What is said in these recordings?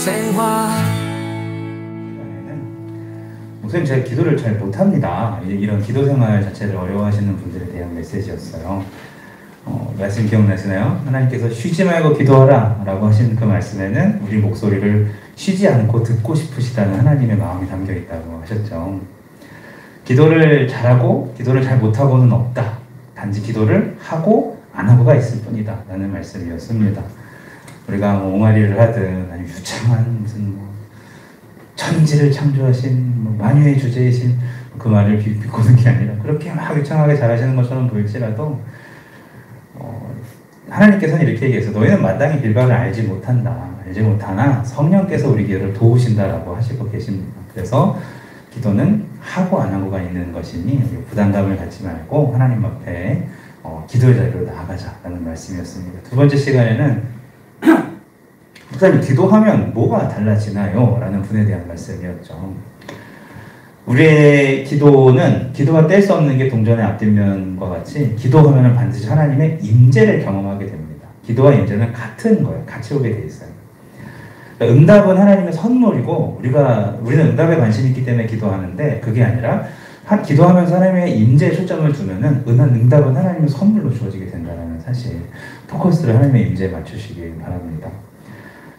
생활. 목사님 제가 기도를 잘 못합니다. 이런 기도 생활 자체를 어려워하시는 분들에 대한 메시지였어요. 말씀 기억나시나요? 하나님께서 쉬지 말고 기도하라 라고 하신 그 말씀에는 우리 목소리를 쉬지 않고 듣고 싶으시다는 하나님의 마음이 담겨 있다고 하셨죠. 기도를 잘하고 기도를 잘 못하고는 없다. 단지 기도를 하고 안 하고가 있을 뿐이다 라는 말씀이었습니다. 우리가 뭐 옹알이를 하든 아니면 유창한 무슨 천지를 창조하신 만유의 주제이신 그 말을 비꼬는 게 아니라 그렇게 막 유창하게 잘하시는 것처럼 보일지라도 하나님께서는 이렇게 얘기해서 너희는 마땅히 길바를 알지 못하나 성령께서 우리 기도를 도우신다라고 하시고 계십니다. 그래서 기도는 하고 안 하고가 있는 것이니 부담감을 갖지 말고 하나님 앞에 기도의 자리로 나아가자라는 말씀이었습니다. 두 번째 시간에는 목사님 기도하면 뭐가 달라지나요? 라는 분에 대한 말씀이었죠. 우리의 기도는 기도가 뗄 수 없는 게 동전의 앞뒷면과 같이 기도하면 반드시 하나님의 임재를 경험하게 됩니다. 기도와 임재는 같은 거예요. 같이 오게 돼 있어요. 그러니까 응답은 하나님의 선물이고 우리는 응답에 관심이 있기 때문에 기도하는데 그게 아니라 기도하면서 하나님의 임재에 초점을 두면은 응답은 하나님의 선물로 주어지게 된다는 사실. 포커스를 하나님의 임재에 맞추시기 바랍니다.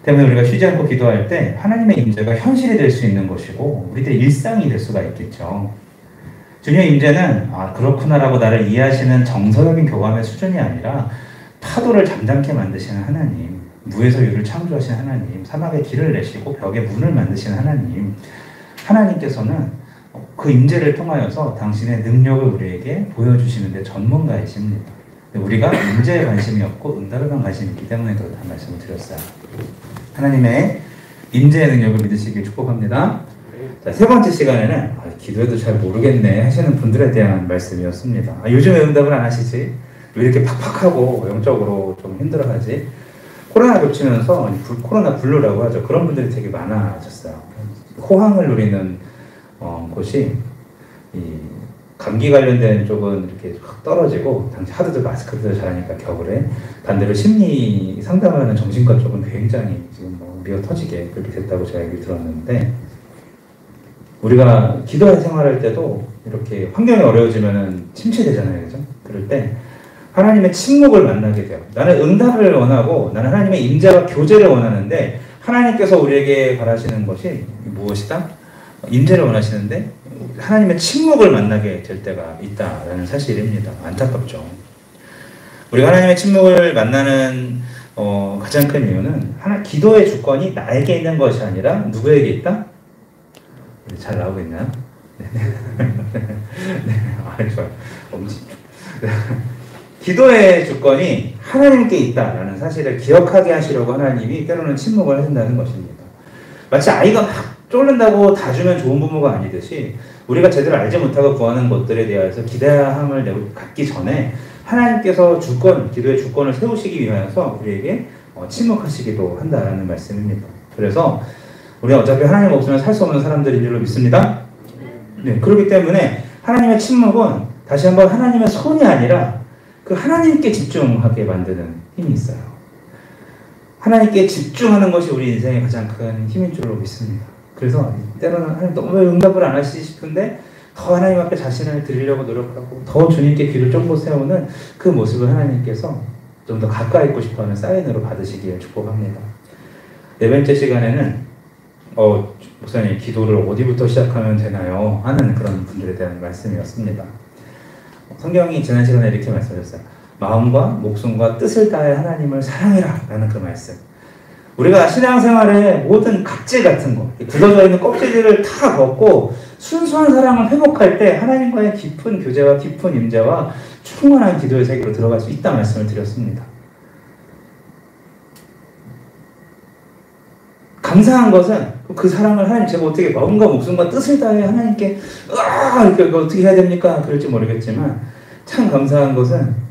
때문에 우리가 쉬지 않고 기도할 때 하나님의 임재가 현실이 될 수 있는 것이고 우리들의 일상이 될 수가 있겠죠. 주님의 임재는 그렇구나라고 나를 이해하시는 정서적인 교감의 수준이 아니라 파도를 잠잠케 만드시는 하나님, 무에서 유를 창조하신 하나님, 사막에 길을 내시고 벽에 문을 만드시는 하나님께서는 그 임재를 통하여서 당신의 능력을 우리에게 보여주시는 데 전문가이십니다. 우리가 임재에 관심이 없고 응답에만 관심이 있기 때문에 그렇다는 말씀을 드렸어요. 하나님의 임재의 능력을 믿으시길 축복합니다. 자, 세 번째 시간에는 기도해도 잘 모르겠네 하시는 분들에 대한 말씀이었습니다. 요즘에 응답을 안 하시지? 왜 이렇게 팍팍하고 영적으로 좀 힘들어하지? 코로나 겹치면서 코로나 블루라고 하죠. 그런 분들이 되게 많아졌어요. 호황을 누리는 곳이 감기 관련된 쪽은 이렇게 확 떨어지고 당시 하도들 마스크도 잘하니까 겨울에 반대로 심리 상담하는 정신과 쪽은 굉장히 지금 미어 터지게 그렇게 됐다고 제가 얘기 들었는데 우리가 기도 생활할 때도 이렇게 환경이 어려워지면은 침체되잖아요, 그죠? 그럴 때 하나님의 침묵을 만나게 돼요. 나는 응답을 원하고 나는 하나님의 임재와 교제를 원하는데 하나님께서 우리에게 바라시는 것이 무엇이다? 임재를 원하시는데 하나님의 침묵을 만나게 될 때가 있다라는 사실입니다. 안타깝죠. 우리가 하나님의 침묵을 만나는 가장 큰 이유는 기도의 주권이 나에게 있는 것이 아니라 누구에게 있다? 잘 나오고 있나요? 네, 좋아요. 기도의 주권이 하나님께 있다라는 사실을 기억하게 하시려고 하나님이 때로는 침묵을 하신다는 것입니다. 마치 아이가 막 쫄른다고 다 주면 좋은 부모가 아니듯이 우리가 제대로 알지 못하고 구하는 것들에 대해서 기대함을 갖기 전에 하나님께서 기도의 주권을 세우시기 위하여서 우리에게 침묵하시기도 한다라는 말씀입니다. 그래서 우리가 어차피 하나님 없으면 살 수 없는 사람들인 줄로 믿습니다. 네, 그렇기 때문에 하나님의 침묵은 다시 한번 하나님의 손이 아니라 그 하나님께 집중하게 만드는 힘이 있어요. 하나님께 집중하는 것이 우리 인생의 가장 큰 힘인 줄로 믿습니다. 그래서 때로는 하나님 너무 응답을 안 하시지 싶은데 더 하나님 앞에 자신을 드리려고 노력하고 더 주님께 귀를 쫑긋 세우는 그 모습을 하나님께서 좀 더 가까이 있고 싶어하는 사인으로 받으시기를 축복합니다. 네 번째 시간에는 목사님 기도를 어디부터 시작하면 되나요? 하는 그런 분들에 대한 말씀이었습니다. 성경이 지난 시간에 이렇게 말씀하셨어요. 마음과 목숨과 뜻을 다해 하나님을 사랑해라 라는 그 말씀. 우리가 신앙생활의 모든 각질 같은 거, 굳어져 있는 껍질들을 다 벗고 순수한 사랑을 회복할 때 하나님과의 깊은 교제와 깊은 임재와 충만한 기도의 세계로 들어갈 수 있다는 말씀을 드렸습니다. 감사한 것은 그 사랑을 하나님 제가 어떻게 마음과 목숨과 뜻을 다해 하나님께 이렇게 어떻게 해야 됩니까? 그럴지 모르겠지만 참 감사한 것은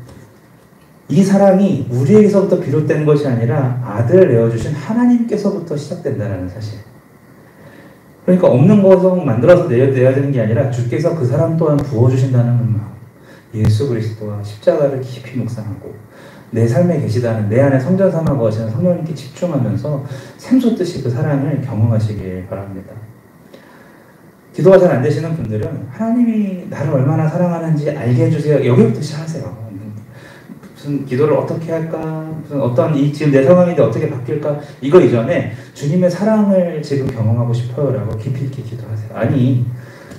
이 사랑이 우리에게서부터 비롯된 것이 아니라 아들을 내어주신 하나님께서부터 시작된다는 사실. 그러니까 없는 것을 만들어서 내야 되는 게 아니라 주께서 그 사람 또한 부어주신다는 마음. 예수 그리스도와 십자가를 깊이 묵상하고 내 삶에 계시다는, 내 안에 성전 삼아 거하시는 성령님께 집중하면서 샘솟듯이 그 사랑을 경험하시길 바랍니다. 기도가 잘 안 되시는 분들은 하나님이 나를 얼마나 사랑하는지 알게 해주세요. 여기부터 시작하세요. 무슨 기도를 어떻게 할까? 무슨 어떤 지금 내 상황인데 어떻게 바뀔까? 이거 이전에 주님의 사랑을 지금 경험하고 싶어요라고 깊이 있게 기도하세요. 아니,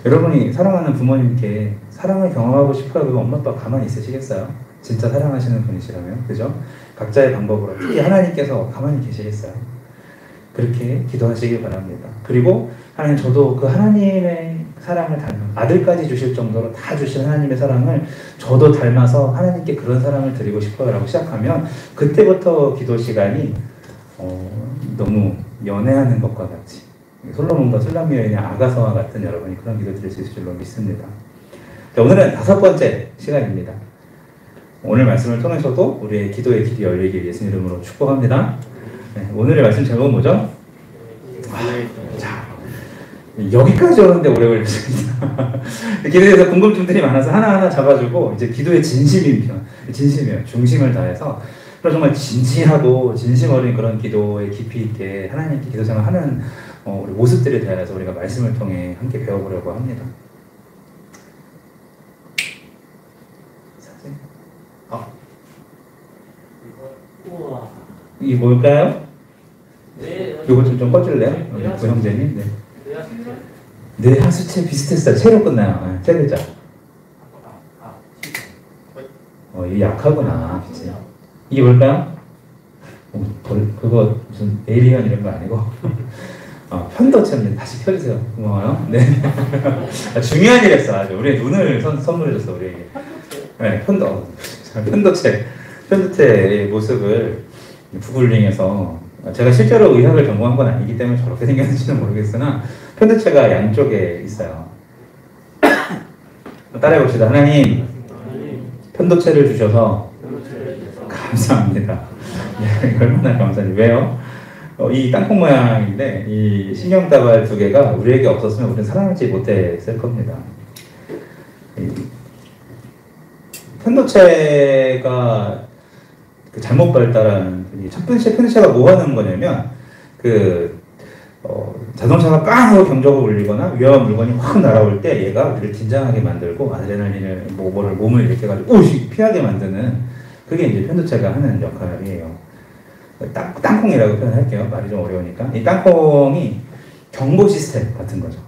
여러분이 사랑하는 부모님께 사랑을 경험하고 싶어요. 그럼 엄마 아빠 가만히 있으시겠어요? 진짜 사랑하시는 분이시라면, 그죠? 각자의 방법으로 특히 하나님께서 가만히 계시겠어요? 그렇게 기도하시길 바랍니다. 그리고 하나님, 저도 그 하나님의 사랑을 닮은, 아들까지 주실 정도로 다 주신 하나님의 사랑을 저도 닮아서 하나님께 그런 사랑을 드리고 싶어요 라고 시작하면 그때부터 기도 시간이 너무 연애하는 것과 같이 솔로몬과 술람 여인의 아가서와 같은 여러분이 그런 기도 드릴 수 있을 줄로 믿습니다. 자, 오늘은 5번째 시간입니다. 오늘 말씀을 통해서도 우리의 기도의 길이 열리길 예수 이름으로 축복합니다. 네, 오늘의 말씀 제목은 뭐죠? 자, 여기까지 오는데 오래 걸렸습니다. 기도에 대해서 궁금증들이 많아서 하나하나 잡아주고 이제 기도의 진심이에요. 중심을 다해서 정말 진지하고 진심 어린 그런 기도에 깊이 있게 하나님께 기도 생활하는 우리 모습들에 대해서 우리가 말씀을 통해 함께 배워보려고 합니다. 사진? 이게 뭘까요? 이거 좀 꺼줄래요? 그 형제님? 네. 네, 하수체 비슷했어요. 채로 끝나요. 네, 세 글자. 이게 약하구나. 그치? 이게 뭘까요? 그거 무슨 에이리언 이런 거 아니고? 편도체입니다. 다시 펴주세요. 고마워요. 네. 중요한 일 했어. 아주. 우리 눈을 선물해줬어, 우리에게. 네, 편도체의 모습을 구글링해서 제가 실제로 의학을 전공한 건 아니기 때문에 저렇게 생겼는지는 모르겠으나 편도체가 양쪽에 있어요. 따라해봅시다. 하나님, 편도체를 주셔서 감사합니다. 얼마나 감사한지. 왜요? 이 땅콩 모양인데 이 신경다발 2개가 우리에게 없었으면 우리는 살아남지 못했을 겁니다. 편도체가 잘못 발달한 첫 번째 편도체가 뭐 하는 거냐면 자동차가 빵 하고 경적을 울리거나 위험한 물건이 확 날아올 때 얘가 우리를 긴장하게 만들고 아드레날린을 몸을 이렇게 해가지고 피하게 만드는 그게 이제 편도체가 하는 역할이에요. 땅콩이라고 표현할게요. 말이 좀 어려우니까. 이 땅콩이 경보 시스템 같은 거죠.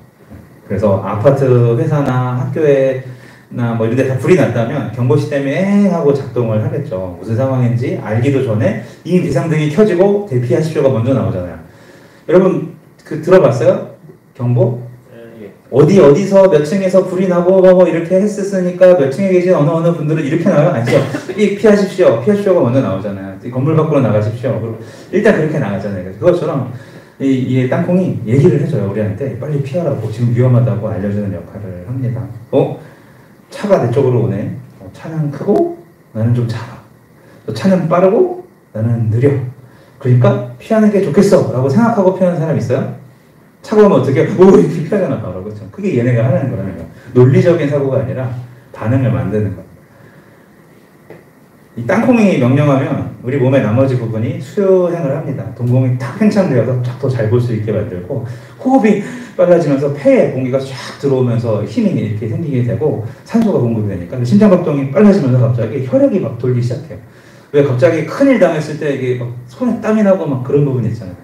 그래서 아파트 회사나 학교에 뭐 이런 데 다 불이 났다면 경보 시스템이 엥 하고 작동을 하겠죠. 무슨 상황인지 알기도 전에 이미 비상등이 켜지고 대피하십시오가 먼저 나오잖아요. 여러분 들어봤어요? 경보? 어디서 몇 층에서 불이 나고 뭐 이렇게 했으니까 몇 층에 계신 어느 분들은 이렇게 나와요? 아니죠. 피하십시오가 먼저 나오잖아요. 건물 밖으로 나가십시오. 그리고 일단 그렇게 나가잖아요. 그것처럼 이 땅콩이 얘기를 해줘요. 우리한테 빨리 피하라고, 지금 위험하다고 알려주는 역할을 합니다. 차가 내 쪽으로 오네. 차는 크고 나는 좀 작아. 차는 빠르고 나는 느려. 그러니까 피하는 게 좋겠어 라고 생각하고 피하는 사람 있어요? 차가 오면 어떻게 이렇게 피하잖아 바로. 그렇죠? 그게 얘네가 하는 거라는 거야. 논리적인 사고가 아니라 반응을 만드는 거야. 이 땅콩이 명령하면 우리 몸의 나머지 부분이 수행을 합니다. 동공이 탁 팽창되어서 쫙 더 잘 볼 수 있게 만들고 호흡이 빨라지면서 폐에 공기가 쫙 들어오면서 힘이 이렇게 생기게 되고 산소가 공급이 되니까 심장박동이 빨라지면서 갑자기 혈액이 막 돌기 시작해요. 왜 갑자기 큰일 당했을 때 이게 막 손에 땀이 나고 막 그런 부분이 있잖아요.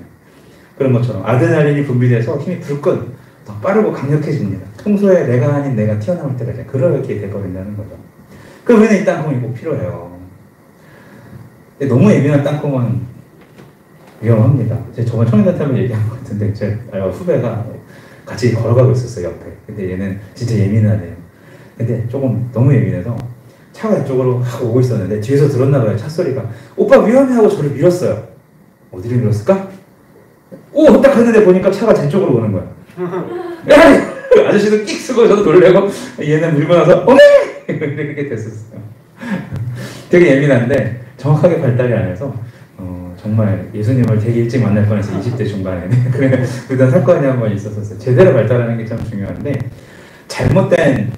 그런 것처럼 아드레날린이 분비돼서 힘이 불끈 더 빠르고 강력해집니다. 평소에 내가 아닌 내가 튀어나올 때가 이제 그렇게 돼버린다는 거죠. 그럼 우리는 이 땅콩이 꼭 필요해요. 너무 예민한 땅콩은 위험합니다. 제가 저번 청년단타면 얘기한 것 같은데 제 후배가 같이 걸어가고 있었어요, 옆에. 근데 얘는 진짜 예민하네요. 근데 조금 너무 예민해서 차가 이쪽으로 오고 있었는데 뒤에서 들었나 봐요. 차 소리가. 오빠 위험해 하고 저를 밀었어요. 어디를 밀었을까? 딱 갔는데 보니까 차가 제 쪽으로 오는 거야. 아저씨도 끽 쓰고 저도 놀래고 얘는 밀고 나서 어메! 이렇게 됐었어요. 되게 예민한데 정확하게 발달이 안 해서 정말 예수님을 되게 일찍 만날 뻔해서 20대 중반에 그런 사건이 한 번 있었었어요. 제대로 발달하는 게 참 중요한데 잘못된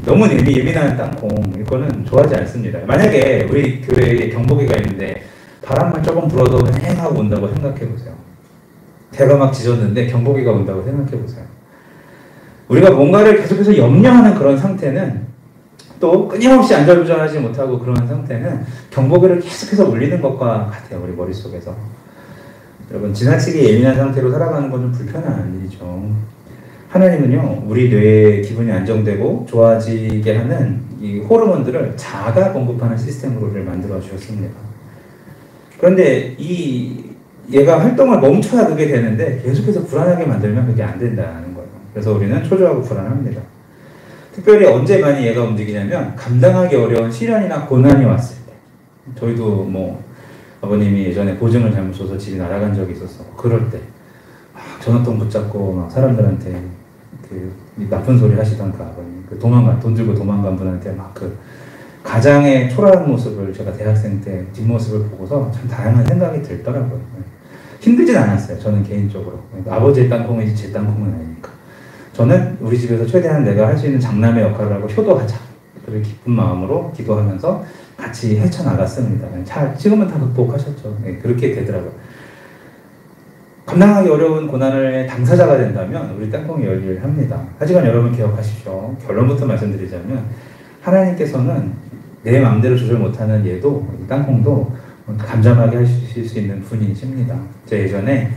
너무 예민한 땅콩, 이거는 좋아하지 않습니다. 만약에 우리 교회에 경보기가 있는데 바람만 조금 불어도 휑하고 온다고 생각해보세요. 대가 막 짖었는데 경보기가 온다고 생각해보세요. 우리가 뭔가를 계속해서 염려하는 그런 상태는, 또 끊임없이 안절부절하지 못하고 그런 상태는 경보기를 계속해서 울리는 것과 같아요. 우리 머릿속에서. 여러분, 지나치게 예민한 상태로 살아가는 건 좀 불편한 일이죠. 하나님은요, 우리 뇌의 기분이 안정되고 좋아지게 하는 이 호르몬들을 자가 공급하는 시스템으로 우리를 만들어 주셨습니다. 그런데 얘가 활동을 멈춰야 그게 되는데 계속해서 불안하게 만들면 그게 안 된다는 거예요. 그래서 우리는 초조하고 불안합니다. 특별히 언제 많이 얘가 움직이냐면 감당하기 어려운 시련이나 고난이 왔을 때. 저희도 뭐 아버님이 예전에 보증을 잘못 줘서 집이 날아간 적이 있었어. 그럴 때 전화통 붙잡고 막 사람들한테 나쁜 소리 하시던 그 아버님, 돈 들고 도망간 분한테 막 가장의 초라한 모습을, 제가 대학생 때 뒷모습을 보고서 참 다양한 생각이 들더라고요. 힘들진 않았어요. 저는 개인적으로. 아버지의 땅콩이지 제 땅콩은 아니니까. 저는 우리 집에서 최대한 내가 할 수 있는 장남의 역할을 하고 효도하자. 그렇게 기쁜 마음으로 기도하면서 같이 헤쳐나갔습니다. 지금은 다 극복하셨죠. 그렇게 되더라고요. 감당하기 어려운 고난의 당사자가 된다면 우리 땅콩이 열일합니다. 하지만 여러분 기억하십시오. 결론부터 말씀드리자면 하나님께서는 내 마음대로 조절 못하는 얘도, 땅콩도 감정하게 하실 수 있는 분이십니다. 제가 예전에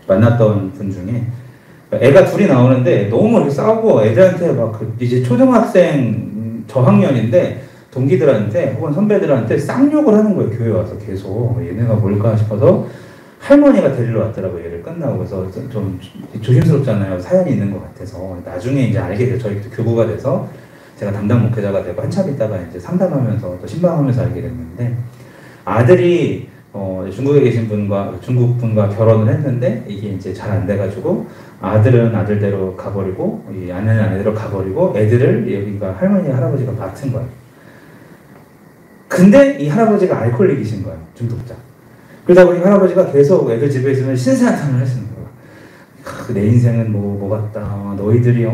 만났던 분 중에 애가 둘이 나오는데 너무 이렇게 싸우고 애들한테 막 이제 초등학생 저학년인데 동기들한테 혹은 선배들한테 쌍욕을 하는 거예요. 교회 와서 계속. 얘네가 뭘까 싶어서 할머니가 데리러 왔더라고요. 얘를 끝나고. 그래서 좀 조심스럽잖아요. 사연이 있는 것 같아서. 나중에 이제 알게 돼요. 저희 교구가 돼서 제가 담당 목회자가 되고 한참 있다가 이제 상담하면서 또 신방하면서 알게 됐는데, 아들이 중국에 계신 분과 중국 분과 결혼을 했는데 이게 이제 잘 안 돼가지고 아들은 아들대로 가버리고 이 아내는 아내대로 가버리고 애들을 여기가 할머니 할아버지가 맡은 거예요. 근데 이 할아버지가 알코올릭이신 거예요. 중독자. 그러다 보니 할아버지가 계속 애들 집에 있으면 신세한탄을 하시는 거예요. 내 인생은 뭐 같다. 너희들이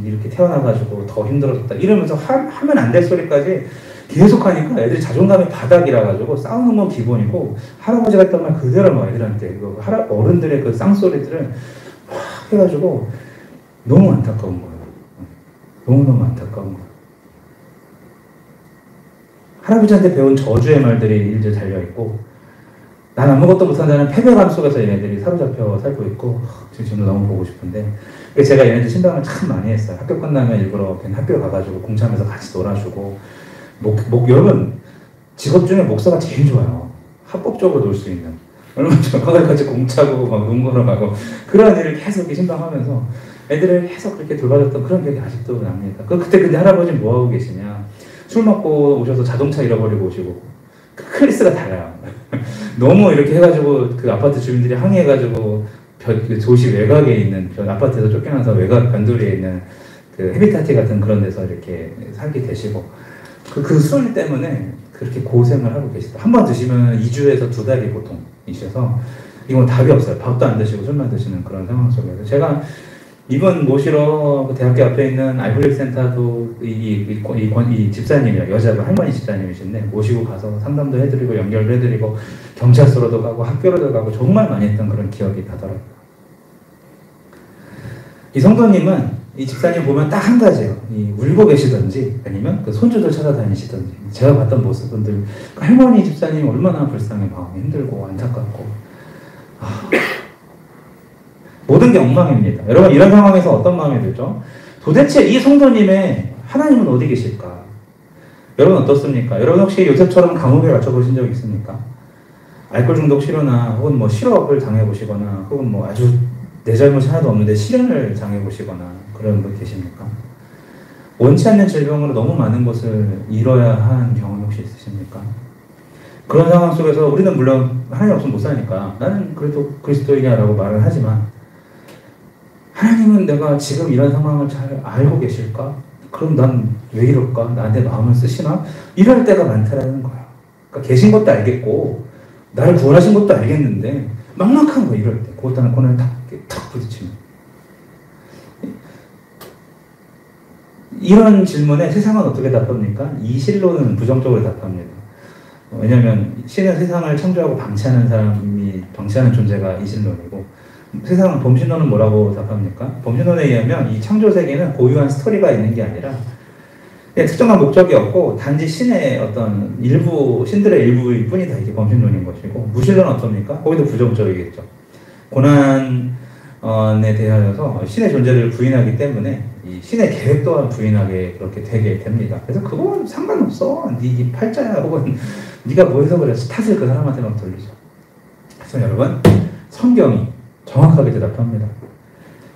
이렇게 태어나가지고 더 힘들어졌다. 이러면서 하면 안 될 소리까지 계속 하니까 애들이 자존감이 바닥이라 가지고 싸우는 건 기본이고, 할아버지가 했던 말 그대로 막 애들한테 어른들의 그 쌍소리들을 막 해가지고 너무 안타까운 거예요. 너무너무 안타까운 거예요. 할아버지한테 배운 저주의 말들이 일제 달려있고, 난 아무것도 못한다는 패배감 속에서 얘네들이 사로잡혀 살고 있고, 지금도 너무 보고 싶은데, 제가 얘네들 신방을 참 많이 했어요. 학교 끝나면 일부러 그냥 학교 가가지고 공차면서 같이 놀아주고, 여러분, 직업 중에 목사가 제일 좋아요. 합법적으로 놀 수 있는. 얼마나 좋아요. 같이 공차고, 막 농구를 가고, 그런 일을 계속 이렇게 신방하면서 애들을 계속 그렇게 돌봐줬던 그런 기억이 아직도 납니다. 그때 근데 할아버지는 뭐 하고 계시냐. 술 먹고 오셔서 자동차 잃어버리고 오시고, 클래스가 달라요. 너무 이렇게 해가지고 그 아파트 주민들이 항의해가지고 도시 외곽에 있는 아파트에서 쫓겨나서 외곽 변두리에 있는 그 헤비타티 같은 그런 데서 이렇게 살게 되시고, 그 술 때문에 그렇게 고생을 하고 계시다. 한 번 드시면 2주에서 2달이 보통이셔서 이건 답이 없어요. 밥도 안 드시고 술만 드시는 그런 상황 속에서 제가 이번 모시러 대학교 앞에 있는 알코올릭 센터도 이 집사님이랑 여자분 할머니 집사님이신데 모시고 가서 상담도 해드리고 연결도 해드리고 경찰서로도 가고 학교로도 가고 정말 많이 했던 그런 기억이 나더라고요. 이 성도님은 이 집사님 보면 딱 한 가지예요. 울고 계시던지 아니면 그 손주들 찾아다니시던지, 제가 봤던 모습분들, 그 할머니 집사님이 얼마나 불쌍해, 마음이 힘들고 안타깝고, 모든 게 엉망입니다. 여러분, 이런 상황에서 어떤 마음이 들죠? 도대체 이 성도님의 하나님은 어디 계실까? 여러분 어떻습니까? 여러분 혹시 요셉처럼 감옥에 갇혀보신 적 있습니까? 알코올 중독 치료나 혹은 뭐 실업을 당해보시거나 혹은 뭐 아주 내 잘못이 하나도 없는데 실현을 당해보시거나 그런 분 계십니까? 원치 않는 질병으로 너무 많은 것을 잃어야 한 경험 혹시 있으십니까? 그런 상황 속에서 우리는 물론 하나님 없으면 못 사니까 나는 그래도 그리스도인이야 라고 말을 하지만, 하나님은 내가 지금 이런 상황을 잘 알고 계실까? 그럼 난 왜 이럴까? 나한테 마음을 쓰시나? 이럴 때가 많다라는 거야. 그러니까 계신 것도 알겠고 나를 구원하신 것도 알겠는데 막막한 거 이럴 때, 그것도 하나 코너에 탁 부딪히면 이런 질문에 세상은 어떻게 답합니까? 이 실로는 부정적으로 답합니다. 왜냐하면 신은 세상을 창조하고 방치하는 존재가 이 실론이고, 세상은 범신론은 뭐라고 답합니까? 범신론에 의하면 이 창조 세계는 고유한 스토리가 있는 게 아니라 특정한 목적이 없고 단지 신의 어떤 신들의 일부일 뿐이다. 이게 범신론인 것이고, 무신론은 어떻습니까? 거기도 부정적이겠죠. 고난에 대하여서 신의 존재를 부인하기 때문에 이 신의 계획 또한 부인하게 그렇게 되게 됩니다. 그래서 그건 상관없어. 네 팔자야 혹은 네가 뭐 해서 그래. 탓을 그 사람한테 막 돌리죠. 그래서 여러분, 성경이 정확하게 대답합니다.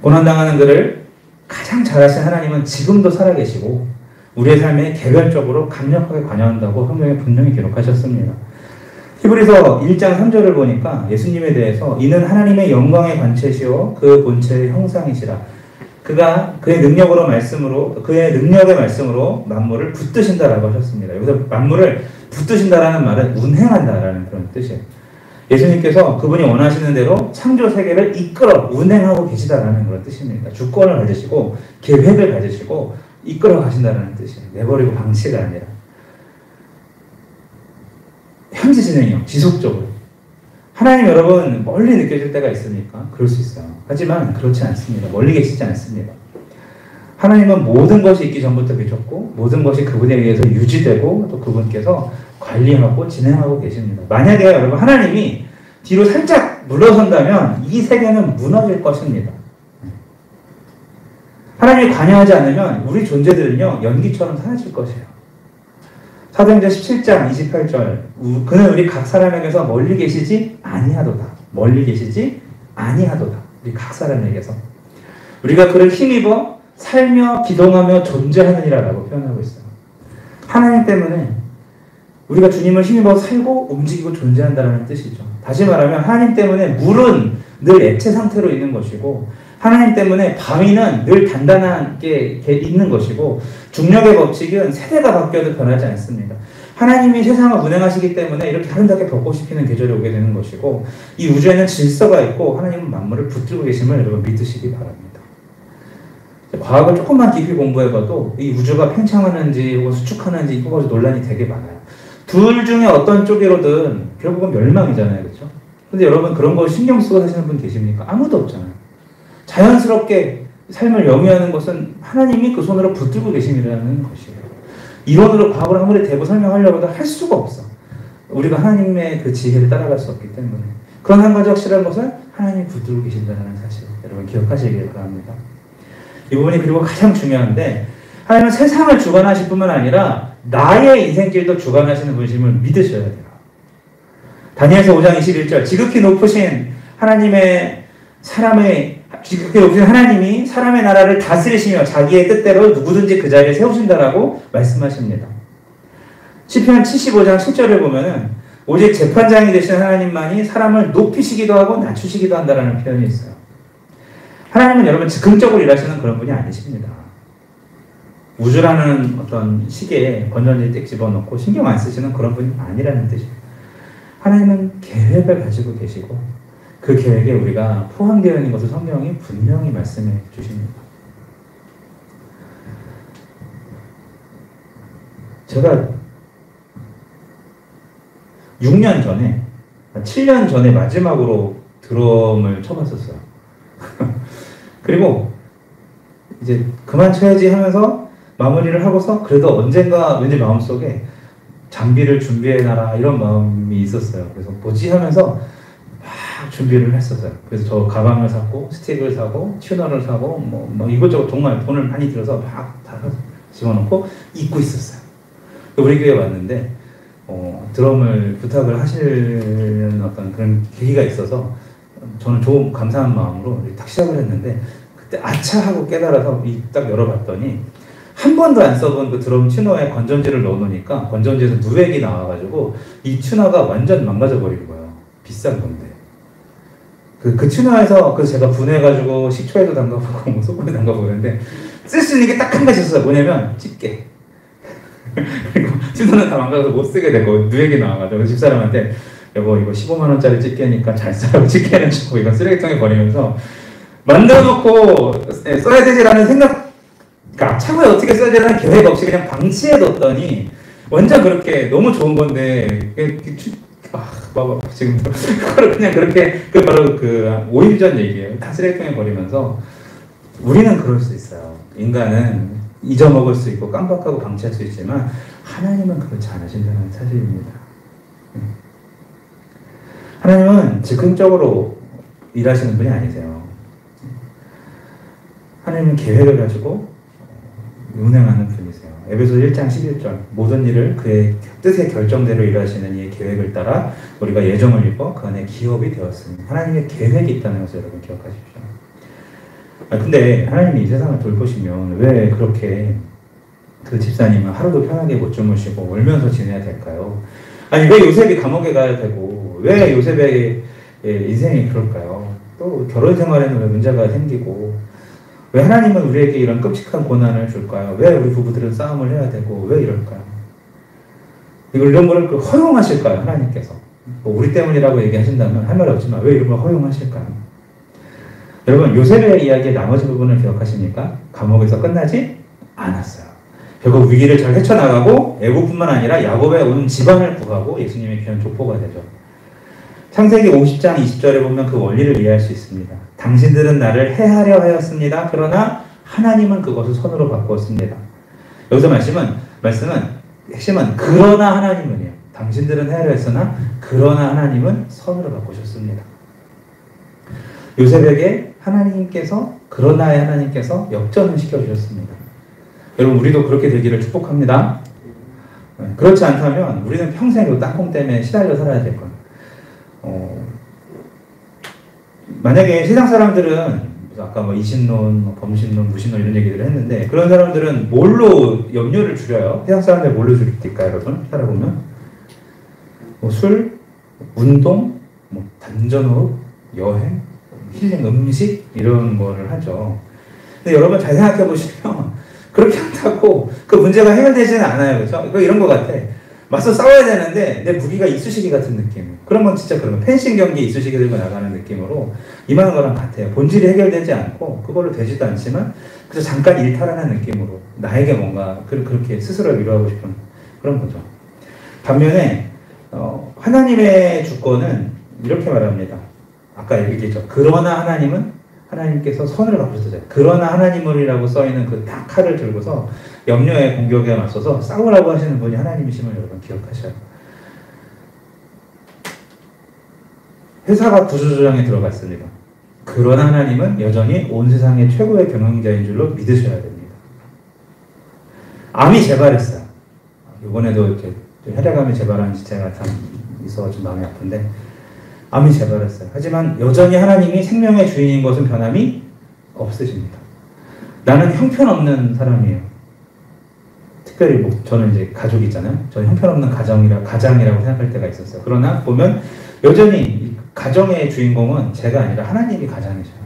고난당하는 그를 가장 잘하신 하나님은 지금도 살아계시고 우리의 삶에 개별적으로 강력하게 관여한다고 성경에 분명히 기록하셨습니다. 히브리서 1장 3절을 보니까 예수님에 대해서 이는 하나님의 영광의 관체시요 그 본체의 형상이시라. 그가 그의 능력의 말씀으로 만물을 붙드신다라고 하셨습니다. 여기서 만물을 붙드신다라는 말은 운행한다라는 그런 뜻이에요. 예수님께서 그분이 원하시는 대로 창조 세계를 이끌어 운행하고 계시다라는 그런 뜻입니다. 주권을 가지시고 계획을 가지시고 이끌어 가신다는 뜻이에요. 내버리고 방치가 아니라 현재 진행형, 지속적으로. 하나님 여러분 멀리 느껴질 때가 있습니까? 그럴 수 있어요. 하지만 그렇지 않습니다. 멀리 계시지 않습니다. 하나님은 모든 것이 있기 전부터 계셨고 모든 것이 그분에 의해서 유지되고 또 그분께서 관리하고 진행하고 계십니다. 만약에 여러분 하나님이 뒤로 살짝 물러선다면 이 세계는 무너질 것입니다. 하나님이 관여하지 않으면 우리 존재들은요 연기처럼 사라질 것이에요. 사도행전 17장 28절 그는 우리 각 사람에게서 멀리 계시지 아니하도다. 멀리 계시지 아니하도다. 우리 각 사람에게서 우리가 그를 힘입어 살며 기동하며 존재하느니라 라고 표현하고 있어요. 하나님 때문에 우리가 주님을 힘입어 살고 움직이고 존재한다는 뜻이죠. 다시 말하면 하나님 때문에 물은 늘 액체 상태로 있는 것이고 하나님 때문에 바위는 늘 단단하게 있는 것이고 중력의 법칙은 세대가 바뀌어도 변하지 않습니다. 하나님이 세상을 운행하시기 때문에 이렇게 아름답게 벚꽃이 피는 계절이 오게 되는 것이고 이 우주에는 질서가 있고 하나님은 만물을 붙들고 계심을 여러분 믿으시기 바랍니다. 과학을 조금만 깊이 공부해봐도 이 우주가 팽창하는지 혹은 수축하는지 이거 가지고 논란이 되게 많아요. 둘 중에 어떤 쪽으로든 결국은 멸망이잖아요. 그렇죠? 근데 여러분 그런 걸 신경 쓰고 사시는 분 계십니까? 아무도 없잖아요. 자연스럽게 삶을 영위하는 것은 하나님이 그 손으로 붙들고 계심이라는 것이에요. 이론으로 과학을 아무리 대고 설명하려고 해도 할 수가 없어. 우리가 하나님의 그 지혜를 따라갈 수 없기 때문에. 그런 한 가지 확실한 것은 하나님이 붙들고 계신다는 사실 여러분 기억하시길 바랍니다. 이 부분이 그리고 가장 중요한데 하나님은 세상을 주관하실 뿐만 아니라 나의 인생길도 주관하시는 분이심을 믿으셔야 돼요. 다니엘서 5장 21절 지극히 높으신 하나님이 사람의 나라를 다스리시며 자기의 뜻대로 누구든지 그 자리에 세우신다라고 말씀하십니다. 시편 75장 7절을 보면은 오직 재판장이 되신 하나님만이 사람을 높이시기도 하고 낮추시기도 한다라는 표현이 있어요. 하나님은 여러분 즉흥적으로 일하시는 그런 분이 아니십니다. 우주라는 어떤 시계에 건전지 띡 집어넣고 신경 안 쓰시는 그런 분이 아니라는 뜻이에요. 하나님은 계획을 가지고 계시고 그 계획에 우리가 포함되어 있는 것을 성경이 분명히 말씀해 주십니다. 제가 6년 전에, 7년 전에 마지막으로 드럼을 쳐봤었어요. 그리고 이제 그만 쳐야지 하면서 마무리를 하고서 그래도 언젠가 왠지 마음속에 장비를 준비해놔라 이런 마음이 있었어요. 그래서 뭐지 하면서 막 준비를 했었어요. 그래서 저 가방을 사고 스틱을 사고 튜너를 사고 뭐 이것저것 정말 돈을 많이 들여서 막 다 집어넣고 입고 있었어요. 우리 교회 왔는데 드럼을 부탁을 하시는 어떤 그런 계기가 있어서 저는 좋은 감사한 마음으로 딱 시작을 했는데 그때 아차 하고 깨달아서 딱 열어봤더니 한 번도 안 써본 그 드럼 튜너에 건전지를 넣어놓으니까 건전지에서 누액이 나와가지고 이 튜너가 완전 망가져버린 거예요. 비싼 건데. 그 튜너에서 그래서 제가 분해가지고 식초에도 담가보고 뭐 소금에 담가보고 그랬는데 쓸 수 있는 게 딱 한 가지 있었어요. 뭐냐면 집게. 그리고 튜너는 다 망가져서 못 쓰게 되고 누액이 나와가지고 집사람한테 여보 이거 15만원짜리 집게니까 잘 써라고 집게는 주고 이건 쓰레기통에 버리면서 만들어놓고 써야 되지라는 생각 그러니까 차후에 어떻게 써야 되나 계획 없이 그냥 방치해뒀더니 완전 그렇게 너무 좋은 건데 봐봐 지금 그거를 그냥 그렇게 바로 그 5일 전 얘기예요. 다 쓰레기통에 버리면서 우리는 그럴 수 있어요. 인간은 잊어먹을 수 있고 깜빡하고 방치할 수 있지만 하나님은 그렇지 않으신다는 사실입니다. 하나님은 즉흥적으로 일하시는 분이 아니세요. 하나님은 계획을 가지고 운행하는 분이세요. 에베소 1장 11절 모든 일을 그의 뜻의 결정대로 일하시는 이의 계획을 따라 우리가 예정을 입어 그 안에 기업이 되었습니다. 하나님의 계획이 있다는 것을 여러분 기억하십시오. 근데 하나님이 이 세상을 돌보시면 왜 그렇게 그 집사님은 하루도 편하게 못 주무시고 울면서 지내야 될까요? 아니 왜 요셉이 감옥에 가야 되고 왜 요셉의 인생이 그럴까요? 또 결혼 생활에는 왜 문제가 생기고 왜 하나님은 우리에게 이런 끔찍한 고난을 줄까요? 왜 우리 부부들은 싸움을 해야 되고 왜 이럴까요? 이런 거를 허용하실까요? 하나님께서 뭐 우리 때문이라고 얘기하신다면 할 말 없지만 왜 이런 걸 허용하실까요? 여러분 요셉의 이야기의 나머지 부분을 기억하십니까? 감옥에서 끝나지 않았어요. 결국 위기를 잘 헤쳐나가고 애굽뿐만 아니라 야곱의 온 집안을 구하고 예수님의 귀한 족보가 되죠. 창세기 50장 20절에 보면 그 원리를 이해할 수 있습니다. 당신들은 나를 해하려 하였습니다. 그러나 하나님은 그것을 선으로 바꾸었습니다. 여기서 핵심은 그러나 하나님은이에요. 당신들은 해하려 했으나 그러나 하나님은 선으로 바꾸셨습니다. 요셉에게 그러나의 하나님께서 역전을 시켜주셨습니다. 여러분 우리도 그렇게 되기를 축복합니다. 그렇지 않다면 우리는 평생 이 땅콩 때문에 시달려 살아야 될 거예요. 만약에 세상 사람들은 아까 뭐 이신론, 범신론, 무신론 이런 얘기들을 했는데 그런 사람들은 뭘로 염려를 줄여요? 세상 사람들 뭘로 줄일까요, 여러분? 살아보면 술, 운동, 단전호흡, 여행, 힐링, 음식 이런 거를 하죠. 근데 여러분 잘 생각해 보시면 그렇게 한다고 그 문제가 해결되지는 않아요, 그렇죠? 이런 것 같아. 맞서 싸워야 되는데 내 무기가 이쑤시개 같은 느낌. 그런 건 진짜 그런 거. 펜싱 경기 이쑤시개 들고 나가는 느낌으로 임하는 거랑 같아요. 본질이 해결되지 않고 그걸로 되지도 않지만 그래서 잠깐 일탈하는 느낌으로 나에게 뭔가 그렇게 스스로 위로하고 싶은 그런 거죠. 반면에 하나님의 주권은 이렇게 말합니다. 아까 얘기했죠. 그러나 하나님께서 선을 바꾸셨어요. 그러나 하나님을이라고 써있는 그 딱 칼을 들고서 염려의 공격에 맞서서 싸우라고 하시는 분이 하나님이심을 여러분 기억하셔요. 회사가 구조조정에 들어갔습니다. 그러나 하나님은 여전히 온 세상의 최고의 경영자인 줄로 믿으셔야 됩니다. 암이 재발했어요. 이번에도 이렇게 혈액암이 재발한 지체가 참 있어서 좀 마음이 아픈데 암이 재발했어요. 하지만 여전히 하나님이 생명의 주인인 것은 변함이 없으십니다. 나는 형편없는 사람이에요. 특별히 저는 이제 가족이 있잖아요. 저는 형편없는 가장이라고 생각할 때가 있었어요. 그러나 보면 여전히 가정의 주인공은 제가 아니라 하나님이 가장이셔요.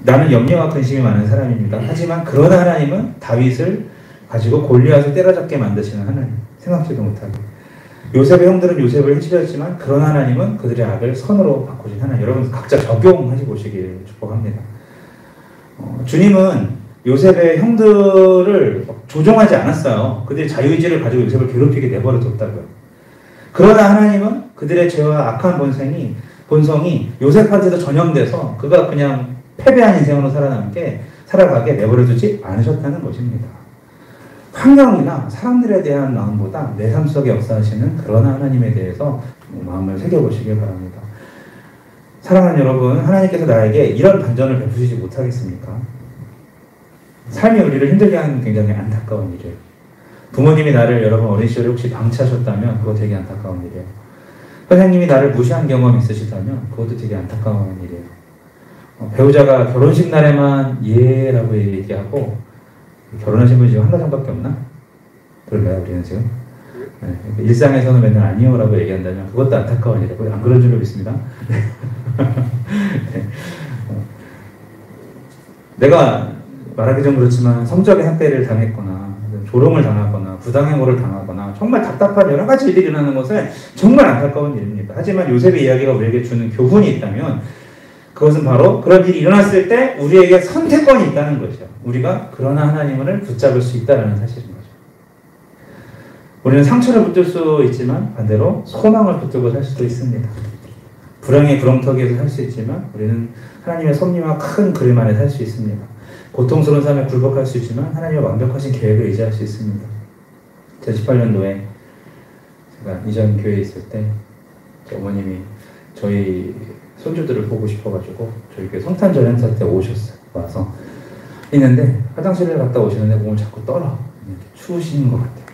나는 염려와 근심이 많은 사람입니다. 하지만 그러나 하나님은 다윗을 가지고 골리앗을 때려잡게 만드시는 하나님. 생각지도 못하게. 요셉의 형들은 요셉을 해치렸지만 그러나 하나님은 그들의 악을 선으로 바꾸신 하나님. 여러분 각자 적용하시 보시길 축복합니다. 주님은 요셉의 형들을 조종하지 않았어요. 그들의 자유의지를 가지고 요셉을 괴롭히게 내버려 뒀다고요. 그러나 하나님은 그들의 죄와 악한 본성이 요셉한테도 전염돼서 그가 그냥 패배한 인생으로 살아가게 내버려 두지 않으셨다는 것입니다. 환경이나 사람들에 대한 마음보다 내 삶 속에 역사하시는 그러나 하나님에 대해서 마음을 새겨보시길 바랍니다. 사랑하는 여러분, 하나님께서 나에게 이런 반전을 베푸시지 못하겠습니까? 삶이 우리를 힘들게 하는 굉장히 안타까운 일이에요. 부모님이 나를 여러분 어린 시절에 혹시 방치하셨다면 그거 되게 안타까운 일이에요. 선생님이 나를 무시한 경험이 있으시다면 그것도 되게 안타까운 일이에요. 배우자가 결혼식 날에만 예라고 얘기하고 결혼하신 분이 지금 한 가정밖에 없나? 그럴까요, 우리는 지금? 네, 일상에서는 맨날 아니요라고 얘기한다면 그것도 안타까운 일이고 안 그런 줄로 믿습니다. 네. 내가 말하기 좀 그렇지만 성적인 학대를 당했거나 조롱을 당하거나 부당행위를 당하거나 정말 답답한 여러 가지 일이 일어나는 것은 정말 안타까운 일입니다. 하지만 요셉의 이야기가 우리에게 주는 교훈이 있다면 그것은 바로 그런 일이 일어났을 때 우리에게 선택권이 있다는 것이죠. 우리가 그러나 하나님을 붙잡을 수 있다는 사실인 거죠. 우리는 상처를 붙들 수 있지만 반대로 소망을 붙들고 살 수도 있습니다. 불황의 구렁텅이에서 살 수 있지만 우리는 하나님의 섭리와 큰 그림 안에 살 수 있습니다. 고통스러운 삶에 굴복할 수 있지만 하나님의 완벽하신 계획을 의지할 수 있습니다. 2018년도에 제가 이전 교회에 있을 때 어머님이 저희 손주들을 보고 싶어가지고 저희 교회 성탄절 행사 때 오셨어요. 와서 있는데 화장실을 갔다 오시는데 몸을 자꾸 떨어. 추우신 것 같아요.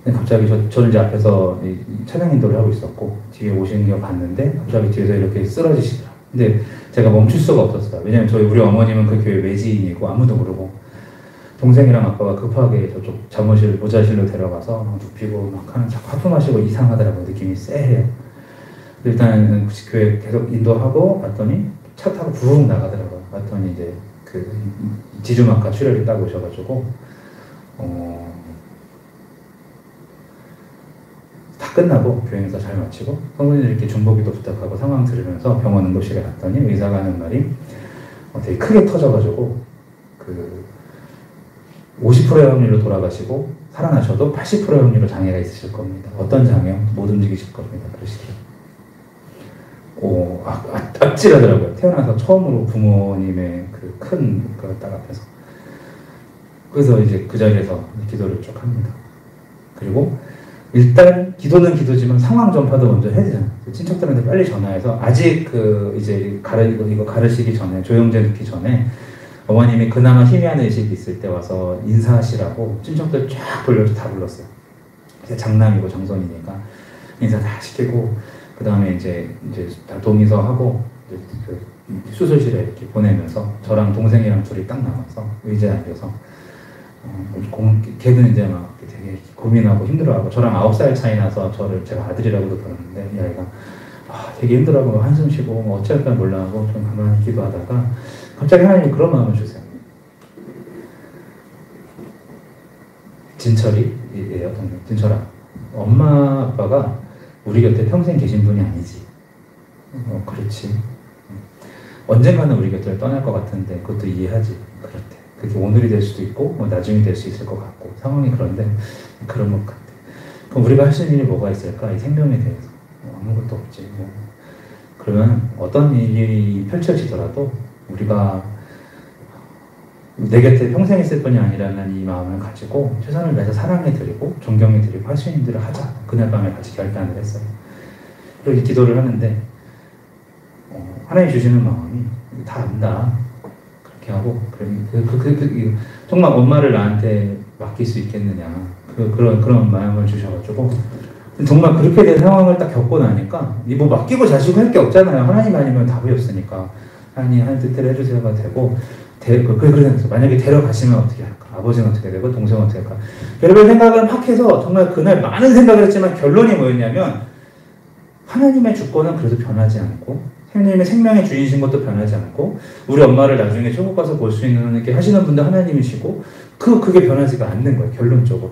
근데 갑자기 저는 이제 앞에서 찬양 인도를 하고 있었고 뒤에 오시는 걸 봤는데 갑자기 뒤에서 이렇게 쓰러지시더라고요. 근데 제가 멈출 수가 없었어요. 왜냐면 우리 어머님은 그 교회 외지인이고 아무도 모르고 동생이랑 아빠가 급하게 저쪽 잠옷실 모자실로 데려가서 막 눕히고 막 하는 자꾸 하품하시고 이상하더라고요. 느낌이 쎄해요. 일단 교회 계속 인도하고 봤더니 차 타고 부릉 나가더라고요. 봤더니 이제 그 지주막과 출혈이 딱 오셔가지고 다 끝나고 교회 행사 잘 마치고 성도님들께 중보기도 부탁하고 상황 들으면서 병원 응급실에 갔더니 의사가 하는 말이 되게 크게 터져가지고 그 50%의 확률로 돌아가시고 살아나셔도 80%의 확률로 장애가 있으실 겁니다. 어떤 장애요? 못 움직이실 겁니다. 그러시더라고요. 아찔하더라고요. 태어나서 처음으로 부모님의 그 큰 그 딱 앞에서. 그래서 이제 그 자리에서 기도를 쭉 합니다. 그리고 일단 기도는 기도지만 상황 전파도 먼저 해야 되잖아요. 친척들한테 빨리 전화해서 아직 그 이제 이거 가르치기 전에 조영제 넣기 전에 어머님이 그나마 희미한 의식이 있을 때 와서 인사하시라고 친척들 쫙 불러서 다 불렀어요. 이제 장남이고 장손이니까 인사 다 시키고 그 다음에 이제 다 동의서 하고 그 수술실에 이렇게 보내면서 저랑 동생이랑 둘이 딱 남아서 의자에 앉아서 걔는 이제 막 되게 고민하고 힘들어하고 저랑 9살 차이 나서 제가 아들이라고도 그러는데 이 아이가 되게 힘들어하고 한숨 쉬고 뭐 어찌할까 몰라하고 좀 가만히 기도하다가 갑자기 하나님이 그런 마음을 주세요. 진철이에요. 진철아, 엄마 아빠가 우리 곁에 평생 계신 분이 아니지. 그렇지. 언젠가는 우리 곁을 떠날 것 같은데 그것도 이해하지. 그렇대. 그게 오늘이 될 수도 있고 뭐 나중에 될 수 있을 것 같고 상황이 그런데 그런 것 같아. 그럼 우리가 할 수 있는 일이 뭐가 있을까? 이 생명에 대해서 아무것도 없지. 그러면 어떤 일이 펼쳐지더라도 우리가 내 곁에 평생 있을 뿐이 아니라는 이 마음을 가지고 최선을 다해서 사랑해드리고 존경해드리고 할 수 있는 일을 하자. 그날 밤에 같이 결단을 했어요. 그렇게 기도를 하는데 하나님 주시는 마음이 다 안다. 그렇게 하고 정말 엄마를 나한테 맡길 수 있겠느냐. 그런 마음을 주셔가지고 정말 그렇게 된 상황을 딱 겪고 나니까 뭐 맡기고 자시고 할 게 없잖아요. 하나님 아니면 답이 없으니까 하나님 뜻대로 해주세요가 되고 그래서 만약에 데려가시면 어떻게 할까? 아버지는 어떻게 되고 동생은 어떻게 할까? 별별 생각을 막 해서 정말 그날 많은 생각을 했지만 결론이 뭐였냐면 하나님의 주권은 그래도 변하지 않고 하나님의 생명의 주인이신 것도 변하지 않고 우리 엄마를 나중에 천국 가서 볼 수 있는 게 하시는 분도 하나님이시고 그게 변하지가 않는 거예요. 결론적으로.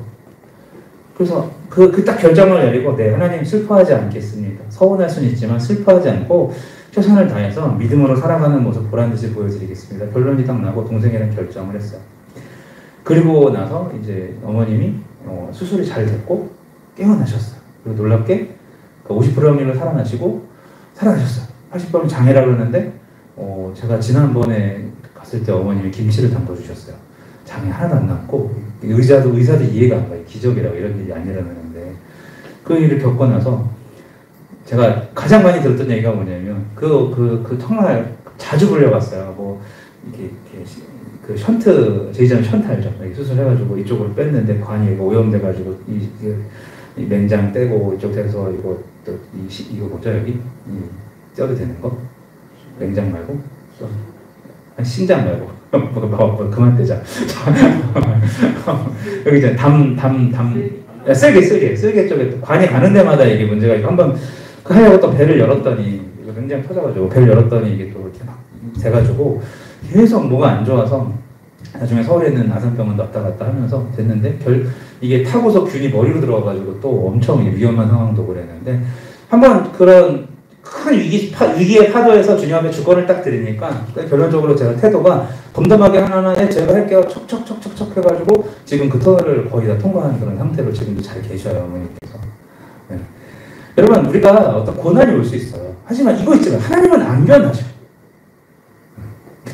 그래서 그 딱 결정을 내리고 네 하나님 슬퍼하지 않겠습니다. 서운할 수는 있지만 슬퍼하지 않고 최선을 다해서 믿음으로 살아가는 모습 보란듯이 보여드리겠습니다. 결론이 딱 나고 동생이랑 결정을 했어요. 그리고 나서 이제 어머님이 수술이 잘 됐고 깨어나셨어요. 그리고 놀랍게 50% 확률로 살아나셨어요. 80% 장애라고 그러는데 제가 지난번에 갔을 때 어머님이 김치를 담궈주셨어요. 장애 하나도 안 났고 의사도 이해가 안 가요. 기적이라고 이런 일이 아니라는데 그 일을 겪고 나서 제가 가장 많이 들었던 얘기가 뭐냐면 정말 자주 불려갔어요. 뭐 이렇게 그 제이장 션트 알죠? 수술해가지고 이쪽으로 뺐는데 관이 오염돼가지고 이 맹장 떼고 이쪽 돼서 이거 뭐죠 여기 떼도 되는 거? 맹장 말고 아니 심장 말고 그만 떼자. 여기 이제 쓸개 쪽에 관이 가는 데마다 이게 문제가 있고 한번 하려고 또 배를 열었더니 이거 맹장 터져가지고 배를 열었더니 이게 또 이렇게 막 돼가지고 계속 뭐가 안 좋아서 나중에 서울에 있는 아산병원 왔다 갔다 하면서 됐는데 이게 타고서 균이 머리로 들어가가지고 또 엄청 위험한 상황도 그랬는데 한번 그런 큰 위기의 파도에서 주님 앞에 주권을 딱 드리니까 결론적으로 제가 태도가 덤덤하게 하나하나 제가 할게요. 척척척척척 해가지고 지금 그 터널을 거의 다 통과한 그런 상태로 지금도 잘 계셔요. 어머니께서. 네. 여러분 우리가 어떤 고난이 올 수 있어요. 하지만 이거 있잖아요. 하나님은 안 변하셔.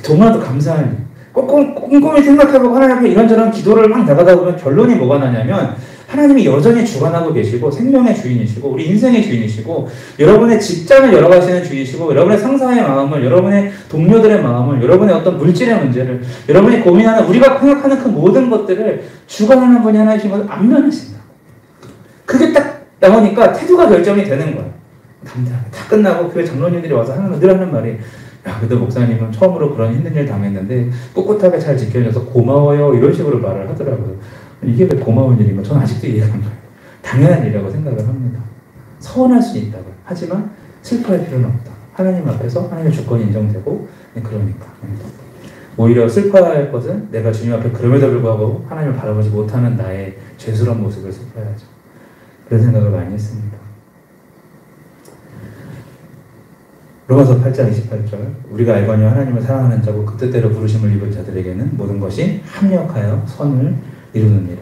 정말도 감사한 일. 꼼꼼히 생각하고 하나님 앞에 이런저런 기도를 막 나가다 보면 결론이 뭐가 나냐면 하나님이 여전히 주관하고 계시고 생명의 주인이시고 우리 인생의 주인이시고 여러분의 직장을 열어가시는 주인이시고 여러분의 상사의 마음을 여러분의 동료들의 마음을 여러분의 어떤 물질의 문제를 여러분이 고민하는 우리가 생각하는 그 모든 것들을 주관하는 분이 하나이신 것을 안 변하신다. 그게 딱 나오니까 태도가 결정이 되는 거예요. 담대하게 다 끝나고 교회 장로님들이 와서 늘 하는 말이 야, 그래도 목사님은 처음으로 그런 힘든 일 당했는데 꿋꿋하게 잘 지켜줘서 고마워요 이런 식으로 말을 하더라고요. 이게 왜 고마운 일인가? 저는 아직도 이해가 안 가요. 당연한 일이라고 생각을 합니다. 서운할 수 있다고. 하지만 슬퍼할 필요는 없다. 하나님 앞에서 하나님의 주권이 인정되고 그러니까. 오히려 슬퍼할 것은 내가 주님 앞에 그럼에도 불구하고 하나님을 바라보지 못하는 나의 죄스러운 모습을 슬퍼해야죠. 그런 생각을 많이 했습니다. 로마서 8장 28절 우리가 알거니와 하나님을 사랑하는 자고 그 뜻대로 부르심을 입은 자들에게는 모든 것이 합력하여 선을 이루느니라.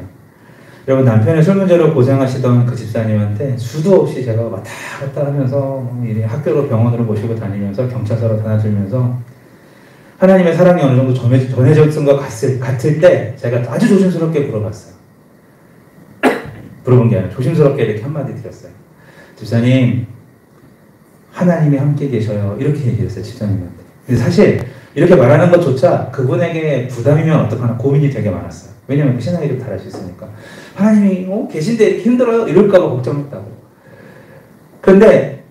여러분 남편의 술 문제로 고생하시던 그 집사님한테 수도 없이 제가 왔다 갔다 하면서 학교로 병원으로 모시고 다니면서 경찰서로 다녀주면서 하나님의 사랑이 어느 정도 전해졌던 것 같을 때 제가 아주 조심스럽게 물어봤어요. 물어본 게 아니라 조심스럽게 이렇게 한마디 드렸어요. 집사님 하나님이 함께 계셔요. 이렇게 얘기했어요. 집사님한테. 근데 사실 이렇게 말하는 것조차 그분에게 부담이면 어떡하나 고민이 되게 많았어요. 왜냐면 그 신앙이 좀 다를 수 있으니까. 하나님이 계신데 이렇게 힘들어요? 이럴까봐 걱정했다고. 그런데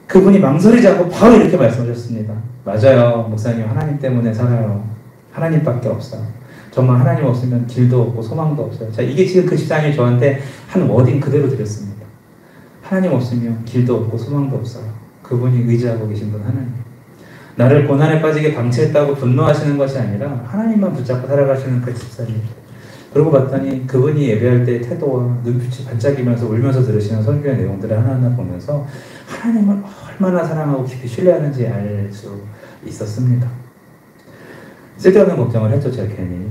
그분이 망설이지 않고 바로 이렇게 말씀하셨습니다. 맞아요. 목사님 하나님 때문에 살아요. 하나님밖에 없어요. 정말 하나님 없으면 길도 없고 소망도 없어요. 자, 이게 지금 그 집사님이 저한테 한 워딩 그대로 드렸습니다. 하나님 없으면 길도 없고 소망도 없어요. 그분이 의지하고 계신 분 하나님. 나를 고난에 빠지게 방치했다고 분노하시는 것이 아니라 하나님만 붙잡고 살아가시는 그 집사님. 그러고 봤더니 그분이 예배할 때 태도와 눈빛이 반짝이면서 울면서 들으시는 설교의 내용들을 하나하나 보면서 하나님을 얼마나 사랑하고 깊이 신뢰하는지 알 수 있었습니다. 쓸데없는 걱정을 했죠. 제가 괜히.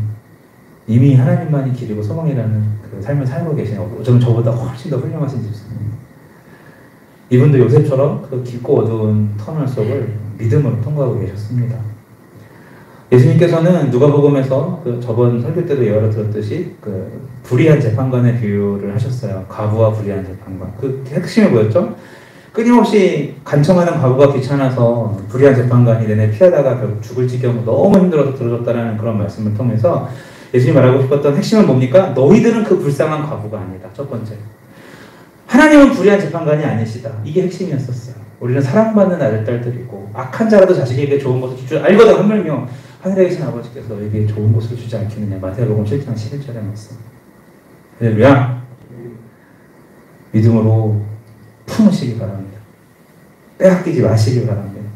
이미 하나님만이 길이고 소망이라는 그 삶을 살고 계신 저보다 훨씬 더 훌륭하신 집사님. 이분도 요셉처럼 그 깊고 어두운 터널 속을 믿음으로 통과하고 계셨습니다. 예수님께서는 누가복음에서 그 저번 설교 때도 여러 들었듯이 그 불의한 재판관의 비유를 하셨어요. 과부와 불의한 재판관. 그 핵심이 뭐였죠? 끊임없이 간청하는 과부가 귀찮아서 불의한 재판관이 내내 피하다가 결국 죽을 지경으로 너무 힘들어서 들어졌다는 그런 말씀을 통해서 예수님이 말하고 싶었던 핵심은 뭡니까? 너희들은 그 불쌍한 과부가 아니다. 첫 번째. 하나님은 불의한 재판관이 아니시다. 이게 핵심이었었어요. 우리는 사랑받는 아들, 딸들이고 악한 자라도 자식에게 좋은 것을 주지 알거든 하물며 하늘에 계신 아버지께서 너에게 좋은 것을 주지 않겠느냐. 마태복음 7장 11절에 말씀. 할렐루야. 믿음으로 품으시기 바랍니다. 빼앗기지 마시기 바랍니다.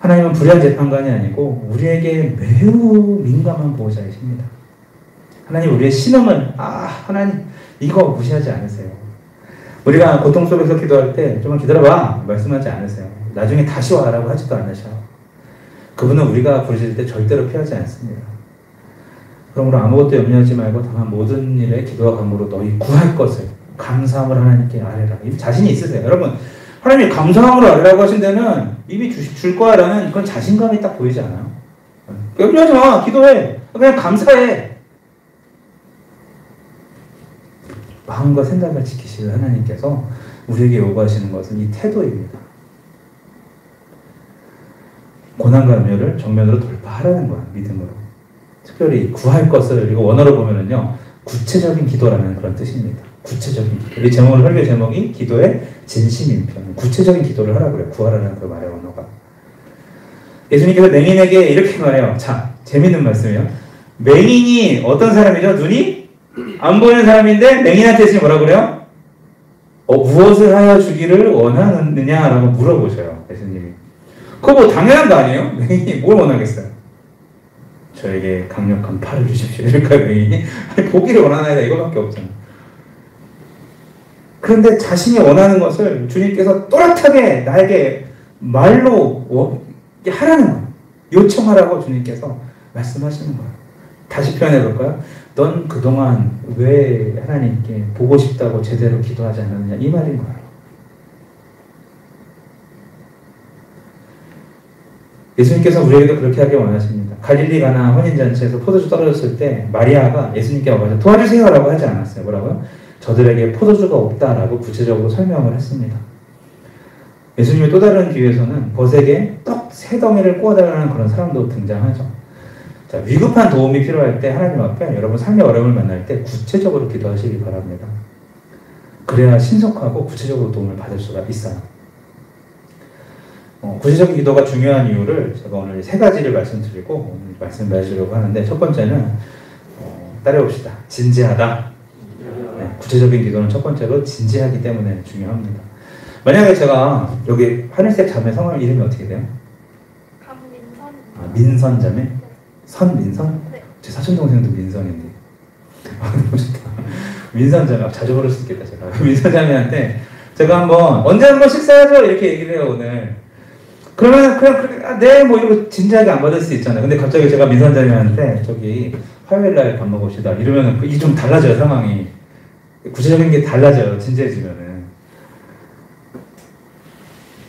하나님은 불의한 재판관이 아니고 우리에게 매우 민감한 보호자이십니다. 하나님 우리의 신음을 하나님 이거 무시하지 않으세요. 우리가 고통 속에서 기도할 때 좀만 기다려봐 말씀하지 않으세요. 나중에 다시 와라고 하지도 않으셔. 그분은 우리가 부르실 때 절대로 피하지 않습니다. 그러므로 아무것도 염려하지 말고 다만 모든 일에 기도와 간구로 너희 구할 것을 감사함을 하나님께 아뢰라. 자신이 있으세요. 여러분 하나님이 감사함으로 아뢰라고 하신 데는 이미 줄 거야라는 그런 자신감이 딱 보이지 않아요? 염려하지 마. 기도해. 그냥 감사해. 마음과 생각을 지키실 하나님께서 우리에게 요구하시는 것은 이 태도입니다. 고난과 염려를 정면으로 돌파하라는 거야. 믿음으로. 특별히 구할 것을 이거 원어로 보면은요 구체적인 기도라는 그런 뜻입니다. 구체적인 기도. 이 제목을 설교 제목이 기도의 진심인편. 구체적인 기도를 하라고 그래요. 구하라는 그 말의 원어가. 예수님께서 맹인에게 이렇게 말해요. 자, 재밌는 말씀이에요. 맹인이 어떤 사람이죠? 눈이 안 보이는 사람인데 맹인한테 예수님이 뭐라고 그래요? 무엇을 하여 주기를 원하느냐라고 물어보셔요. 예수님이. 그거 뭐 당연한 거 아니에요? 맹인이 뭘 원하겠어요? 저에게 강력한 팔을 주십시오. 이럴까요, 맹인이? 보기를 원하나이다 이거밖에 없잖아요. 그런데 자신이 원하는 것을 주님께서 또렷하게 나에게 말로 하라는 거예요. 요청하라고 주님께서 말씀하시는 거예요. 다시 표현해 볼까요? 넌 그동안 왜 하나님께 보고 싶다고 제대로 기도하지 않았느냐, 이 말인 거예요. 예수님께서 우리에게도 그렇게 하길 원하십니다. 갈릴리 가나 혼인잔치에서 포도주 떨어졌을 때 마리아가 예수님께 와서 도와주세요 라고 하지 않았어요. 뭐라고요? 저들에게 포도주가 없다라고 구체적으로 설명을 했습니다. 예수님의 또 다른 기회에서는 벗에게 떡 3덩이를 구워달라는 그런 사람도 등장하죠. 자, 위급한 도움이 필요할 때 하나님 앞에 여러분 삶의 어려움을 만날 때 구체적으로 기도하시기 바랍니다. 그래야 신속하고 구체적으로 도움을 받을 수가 있어요. 구체적인 기도가 중요한 이유를 제가 오늘 3가지를 말씀드리고 오늘 말씀드리려고 하는데, 첫 번째는 따라해봅시다. 진지하다. 네, 구체적인 기도는 첫 번째로 진지하기 때문에 중요합니다. 만약에 제가 여기 하늘색 자매 성함 이름이 어떻게 돼요? 강민선. 민선 자매? 선민선? 네. 제 사촌동생도 민선인데. 너무 좋다. 민선 자매, 자주 부를 수 있겠다, 제가. 민선 자매한테 제가 언제 한번 식사하죠? 이렇게 얘기를 해요, 오늘. 그러면 그냥 네, 뭐 이러고 진지하게 안 받을 수 있잖아요. 근데 갑자기 제가 민선 자매한테 저기 화요일날 밥 먹읍시다 이러면은 이게 좀 달라져요, 상황이. 구체적인 게 달라져요, 진지해지면은.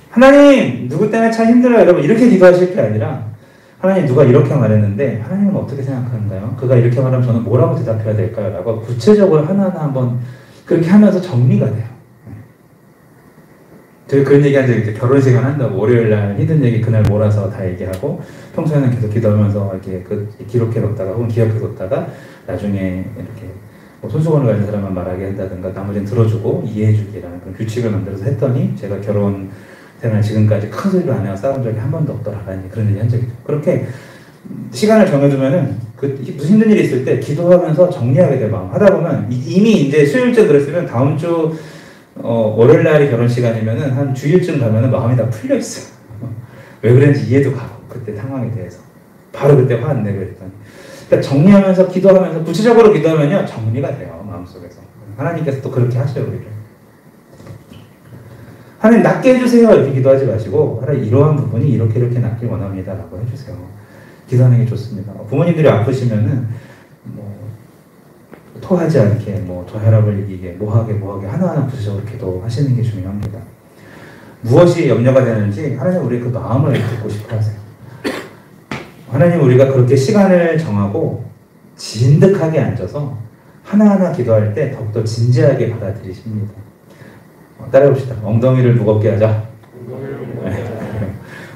하나님, 누구 때문에 참 힘들어요, 여러분. 이렇게 기도하실 게 아니라, 하나님, 누가 이렇게 말했는데 하나님은 어떻게 생각하는가요? 그가 이렇게 말하면 저는 뭐라고 대답해야 될까요? 라고 구체적으로 하나하나 한번 그렇게 하면서 정리가 돼요. 저희 그런 얘기 한 적이 있죠. 결혼 시간 한다고 월요일날 히든 얘기 그날 몰아서 다 얘기하고, 평소에는 계속 기도하면서 이렇게 기록해 놓다가 혹은 기억해 놓다가 나중에 이렇게 손수건을 가진 사람만 말하게 한다든가 나머지는 들어주고 이해해 주기라는 그런 규칙을 만들어서 했더니, 제가 결혼 생활 지금까지 큰 소리로 안 해서 싸운 적이 한 번도 없더라라는 그런 얘기 한 적이 있죠. 그렇게 시간을 정해두면은 무슨 힘든 일이 있을 때 기도하면서 정리하게 될 마음 하다 보면, 이미 이제 수요일쯤 그랬으면 다음 주 월요일 날이 결혼 시간이면은 한 주일쯤 가면은 마음이 다 풀려 있어요. 왜 그랬는지 이해도 가고, 그때 상황에 대해서 바로 그때 화 안 내고 했더니. 그러니까 정리하면서 기도하면서 구체적으로 기도하면요 정리가 돼요, 마음속에서. 하나님께서 또 그렇게 하셔요, 우리를. 하나님 낫게 해주세요 이렇게 기도하지 마시고, 하나님 이러한 부분이 이렇게 낫길 원합니다 라고 해주세요. 기도하는 게 좋습니다. 부모님들이 아프시면은 토하지 않게, 저혈압을 이기게, 뭐하게 하나하나 구체적으로 기도하시는 게 중요합니다. 무엇이 염려가 되는지 하나님 우리의 그 마음을 듣고 싶어 하세요. 하나님, 우리가 그렇게 시간을 정하고 진득하게 앉아서 하나하나 기도할 때 더욱더 진지하게 받아들이십니다. 따라해봅시다. 엉덩이를 무겁게 하자.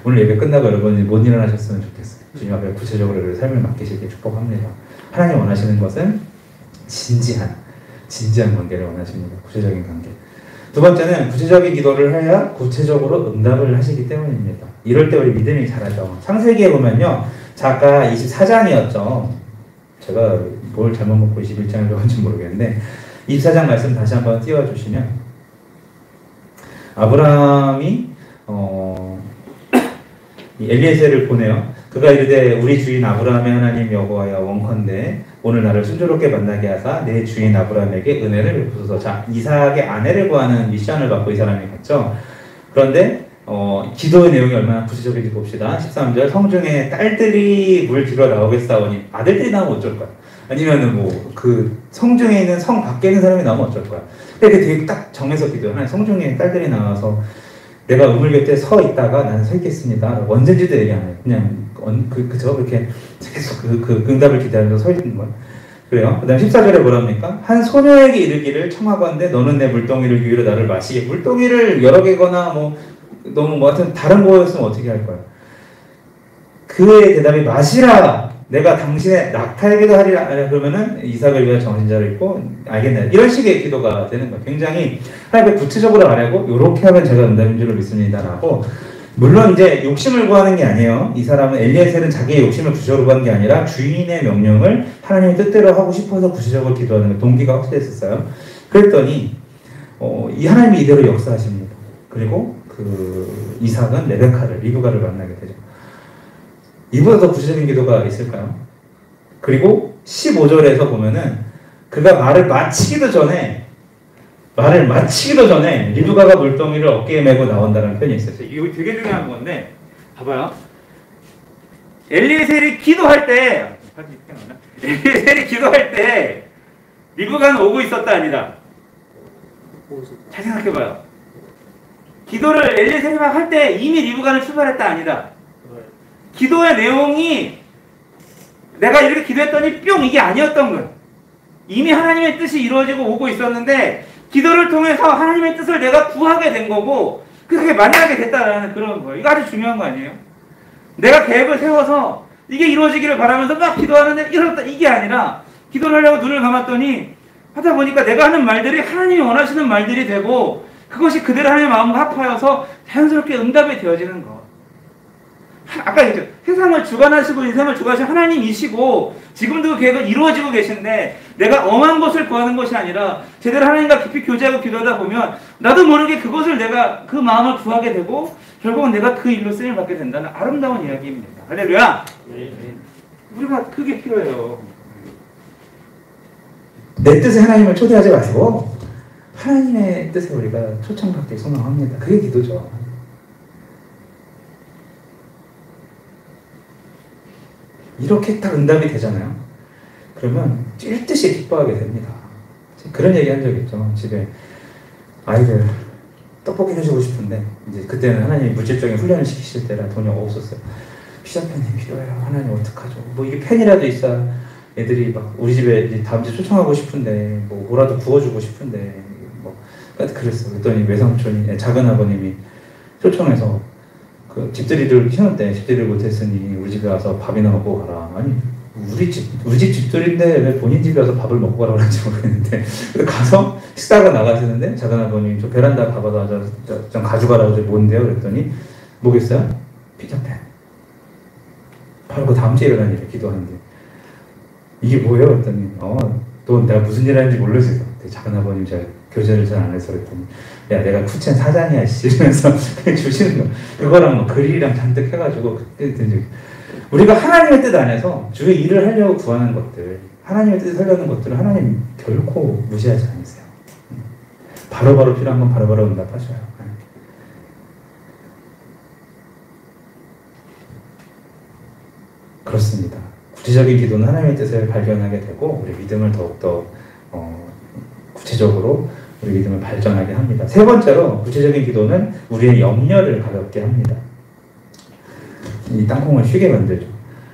오늘 예배 끝나고 여러분이 못 일어나셨으면 좋겠어요. 주님 앞에 구체적으로 삶을 맡기시길 축복합니다. 하나님 원하시는 것은 진지한 관계를 원하십니다. 구체적인 관계. 두 번째는 구체적인 기도를 해야 구체적으로 응답을 하시기 때문입니다. 이럴 때 우리 믿음이 자라죠. 창세기에 보면요, 아까 24장이었죠. 제가 뭘 잘못 먹고 21장을 적은지 모르겠는데 24장 말씀 다시 한번 띄워주시면, 아브라함이 엘리에셀을 보내요. 그가 이르되 우리 주인 아브라함의 하나님 여호와여 원컨대 오늘 나를 순조롭게 만나게 하사 내 주인 아브라함에게 은혜를 베푸소서. 자, 이삭의 아내를 구하는 미션을 받고 이 사람이 갔죠. 그런데 기도의 내용이 얼마나 구체적인지 봅시다. 13절, 성중에 딸들이 물 길어 나오겠사오니, 아들들이 나오면 어쩔 거야? 아니면은 그 성중에 있는 성 밖에 있는 사람이 나오면 어쩔 거야? 근데 되게 딱 정해서 기도하는, 성중에 딸들이 나와서 내가 우물 곁에 서 있다가 나는 서 있겠습니다. 언제인지도 얘기 안 해요. 그냥 그렇게 계속 그 응답을 기다리면서 서 있는 거예요. 그래요. 그 다음 14절에 뭐랍니까? 한 소녀에게 이르기를 청하건대 너는 내 물동이를 유의로 나를 마시게. 물동이를 여러 개거나 너무 하여튼 다른 거였으면 어떻게 할 거야? 그의 대답이 마시라. 내가 당신의 낙타에게도 하리라. 그러면은 이삭을 위하여 정신자를 입고 알겠네. 이런 식의 기도가 되는 거예요. 굉장히 하나님께 구체적으로 말하고, 요렇게 하면 제가 응답인 줄로 믿습니다라고. 물론 이제 욕심을 구하는 게 아니에요. 이 사람은, 엘리에셀은 자기의 욕심을 구체적으로 구한 게 아니라 주인의 명령을 하나님의 뜻대로 하고 싶어서 구체적으로 기도하는 동기가 확실했었어요. 그랬더니 이 하나님이 이대로 역사하십니다. 그리고 그 이삭은 리브가를 만나게 되죠. 이보다 더 구체적인 기도가 있을까요? 그리고 15절에서 보면은 그가 말을 마치기도 전에 말을 마치기도 전에 리브가가 물동이를 어깨에 메고 나온다는 표현이 있어요. 이거 되게 중요한 건데 봐봐요. 엘리에셀이 기도할 때 리브가는 오고 있었다 아니다. 잘 생각해봐요. 기도를 엘리에셀이 막 할 때 이미 리브가는 출발했다 아니다. 기도의 내용이 내가 이렇게 기도했더니 뿅 이게 아니었던 거예요. 이미 하나님의 뜻이 이루어지고 오고 있었는데 기도를 통해서 하나님의 뜻을 내가 구하게 된 거고 그게 만나게 됐다라는 그런 거예요. 이거 아주 중요한 거 아니에요? 내가 계획을 세워서 이게 이루어지기를 바라면서 막 기도하는데 이렇다 이게 아니라 기도를 하려고 눈을 감았더니 하다 보니까 내가 하는 말들이 하나님이 원하시는 말들이 되고 그것이 그대로 하나님의 마음과 합하여서 자연스럽게 응답이 되어지는 거. 아까 얘기했죠. 세상을 주관하시고 인생을 주관하시는 하나님이시고 지금도 그 계획은 이루어지고 계신데 내가 엄한 것을 구하는 것이 아니라 제대로 하나님과 깊이 교제하고 기도하다 보면 나도 모르게 그것을 내가 그 마음을 구하게 되고 결국은 내가 그 일로 쓰임을 받게 된다는 아름다운 이야기입니다. 할렐루야. 우리가 그게 필요해요. 내 뜻에 하나님을 초대하지 마시고 하나님의 뜻에 우리가 초청받길 소망합니다. 그게 기도죠. 이렇게 딱 응답이 되잖아요. 그러면 찔 듯이 기뻐하게 됩니다. 그런 얘기 한 적 있죠. 집에 아이들 떡볶이 해주고 싶은데 이제 그때는 하나님이 물질적인 훈련을 시키실 때라 돈이 없었어요. 피자팬이 필요해요. 하나님 어떡하죠? 뭐 이게 팬이라도 있어야 애들이 막 우리 집에 이제 다음 주에 초청하고 싶은데 뭐라도 구워주고 싶은데 뭐 그랬어. 그랬더니 외삼촌이 작은 아버님이 초청해서 그 집들이를 키우는데 집들이를 못했으니 우리 집에 와서 밥이나 먹고 가라. 아니 우리 집 집들인데 왜 본인 집에 와서 밥을 먹고 가라고 하는지 모르겠는데 가서 식사가 나가시는데 작은 아버님 저 베란다 가봐서 좀 가져가라고 뭔데요? 그랬더니 뭐겠어요? 피자팬. 바로 그 다음 주에 일어난 일을 기도하는데 이게 뭐예요? 그랬더니 너 내가 무슨 일 하는지 모르겠어. 작은 아버님 제가 교제를 잘 안 해서 그랬더니 야 내가 쿠첸 사장이야 씨 이러면서 그냥 주시는 거 그거랑 뭐 글이랑 잔뜩 해가지고 그때 우리가 하나님의 뜻 안에서 주의 일을 하려고 구하는 것들 하나님의 뜻을 하려는 것들을 하나님 결코 무시하지 않으세요. 바로바로 필요한 건 바로바로 응답하셔요. 그렇습니다. 구체적인 기도는 하나님의 뜻을 발견하게 되고 우리 믿음을 더욱더 구체적으로 우리 믿음을 발전하게 합니다. 세 번째로 구체적인 기도는 우리의 염려를 가볍게 합니다. 이 땅콩을 쉬게 만들죠.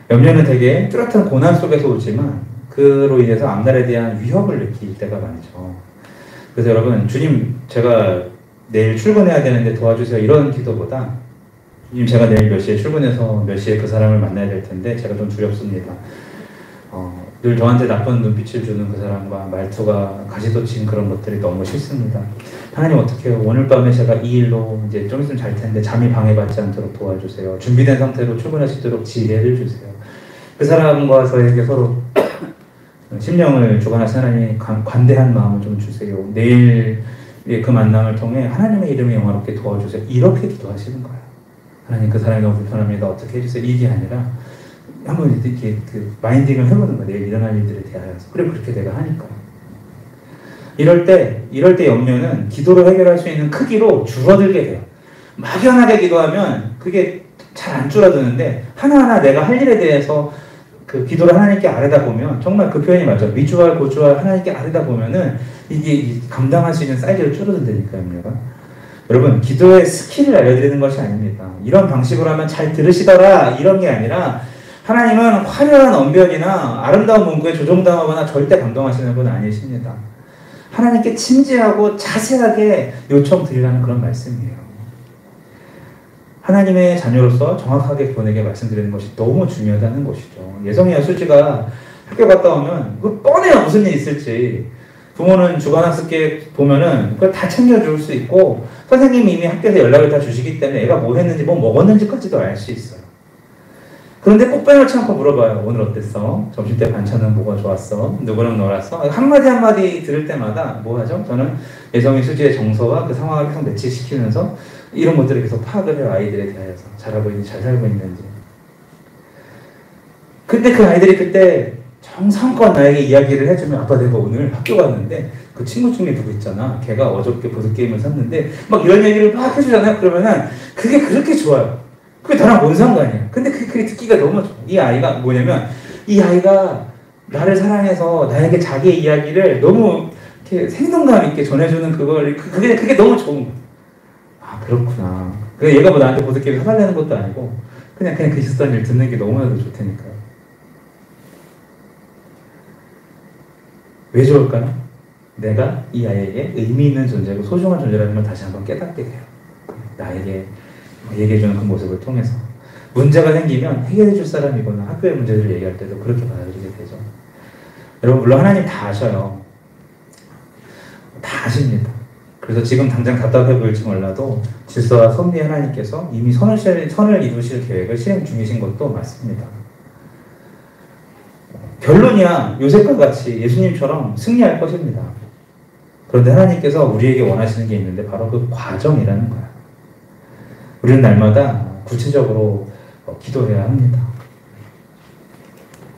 염려는 되게 뚜렷한 고난 속에서 오지만 그로 인해서 앞날에 대한 위협을 느낄 때가 많죠. 그래서 여러분 주님 제가 내일 출근해야 되는데 도와주세요 이런 기도보다 주님 제가 내일 몇 시에 출근해서 몇 시에 그 사람을 만나야 될 텐데 제가 좀 두렵습니다. 늘 저한테 나쁜 눈빛을 주는 그 사람과 말투가 가시돋친 그런 것들이 너무 싫습니다. 하나님 어떻게 해요? 오늘 밤에 제가 이 일로 이제 좀 있으면 잘 텐데 잠이 방해받지 않도록 도와주세요. 준비된 상태로 출근하시도록 지혜를 주세요. 그 사람과 저에게 서로 심령을 주관하신 하나님 관대한 마음을 좀 주세요. 내일 그 만남을 통해 하나님의 이름이 영화롭게 도와주세요. 이렇게 기도하시는 거예요. 하나님 그 사람이 너무 불편합니다. 어떻게 해주세요. 이게 아니라 한번 이렇게 그 마인딩을 해보는 거예요. 내일 일어날 일들에 대하여서. 그래 그렇게 내가 하니까요. 이럴 때 염려는 기도로 해결할 수 있는 크기로 줄어들게 돼요. 막연하게 기도하면 그게 잘 안 줄어드는데 하나하나 내가 할 일에 대해서 그 기도를 하나님께 아뢰다 보면 정말 그 표현이 맞죠. 미주알 고주알 하나님께 아뢰다 보면은 이게 감당할 수 있는 사이즈로 줄어든다니까요. 염려가. 여러분 기도의 스킬을 알려드리는 것이 아닙니다. 이런 방식으로 하면 잘 들으시더라 이런 게 아니라 하나님은 화려한 언변이나 아름다운 문구에 조종당하거나 절대 감동하시는 분 아니십니다. 하나님께 진지하고 자세하게 요청드리라는 그런 말씀이에요. 하나님의 자녀로서 정확하게 그분에게 말씀드리는 것이 너무 중요하다는 것이죠. 예성이와 수지가 학교 갔다 오면 그 뻔해요. 무슨 일 있을지. 부모는 주간학습계 보면은 그걸 다 챙겨줄 수 있고 선생님이 이미 학교에서 연락을 다 주시기 때문에 애가 뭐 했는지 뭐 먹었는지까지도 알 수 있어요. 그런데 꼭 빼놓지 않고 물어봐요. 오늘 어땠어? 점심때 반찬은 뭐가 좋았어? 누구랑 놀았어? 한마디 한마디 들을 때마다 뭐 하죠? 저는 예성이 수지의 정서와 그 상황을 계속 매치시키면서 이런 것들을 계속 파악을 해요. 아이들에 대해서 잘하고 있는지 잘 살고 있는지. 근데 그 아이들이 그때 정성껏 나에게 이야기를 해주면 아빠 내가 오늘 학교 갔는데 그 친구 중에 누구 있잖아. 걔가 어저께 보드게임을 샀는데 막 이런 얘기를 막 해주잖아요. 그러면은 그게 그렇게 좋아요. 그게 나랑 뭔 상관이야. 근데 그게 듣기가 너무 좋아. 이 아이가 뭐냐면 이 아이가 나를 사랑해서 나에게 자기의 이야기를 너무 이렇게 생동감 있게 전해주는 그게 너무 좋은 거야. 아 그렇구나. 얘가 뭐 나한테 보드게임 사달라는 것도 아니고 그냥 그 있었던 일 듣는 게 너무나도 좋다니까요. 왜 좋을까요? 내가 이 아이에게 의미 있는 존재고 소중한 존재라는 걸 다시 한번 깨닫게 돼요. 나에게 얘기해주는 그 모습을 통해서. 문제가 생기면 해결해줄 사람이거나 학교의 문제들을 얘기할 때도 그렇게 받아들이게 되죠. 여러분 물론 하나님 다 아셔요. 다 아십니다. 그래서 지금 당장 답답해 보일지 몰라도 질서와 섭리의 하나님께서 이미 선을 이루실 계획을 실행 중이신 것도 맞습니다. 결론이야 요셉과 같이 예수님처럼 승리할 것입니다. 그런데 하나님께서 우리에게 원하시는 게 있는데 바로 그 과정이라는 거야. 우리는 날마다 구체적으로 기도해야 합니다.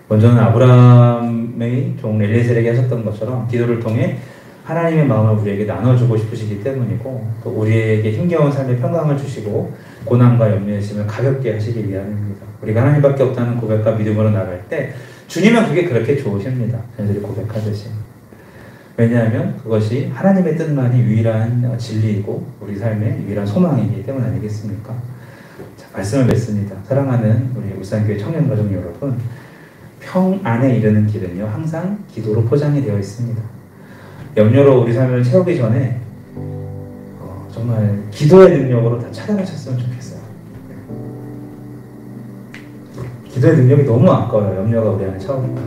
먼저는 아브라함의 종 엘리에셀에게 하셨던 것처럼 기도를 통해 하나님의 마음을 우리에게 나눠주고 싶으시기 때문이고 또 우리에게 힘겨운 삶의 평강을 주시고 고난과 염려의심을 가볍게 하시기 위함입니다. 우리가 하나님밖에 없다는 고백과 믿음으로 나갈 때 주님은 그게 그렇게 좋으십니다. 저희들이 고백하듯이. 왜냐하면 그것이 하나님의 뜻만이 유일한 진리이고 우리 삶의 유일한 소망이기 때문 아니겠습니까? 자, 말씀을 맺습니다. 사랑하는 우리 울산교회 청년가족 여러분, 평안에 이르는 길은요 항상 기도로 포장이 되어 있습니다. 염려로 우리 삶을 채우기 전에 정말 기도의 능력으로 다 차단하셨으면 좋겠어요. 기도의 능력이 너무 아까워요. 염려가 우리 안에 차오니까.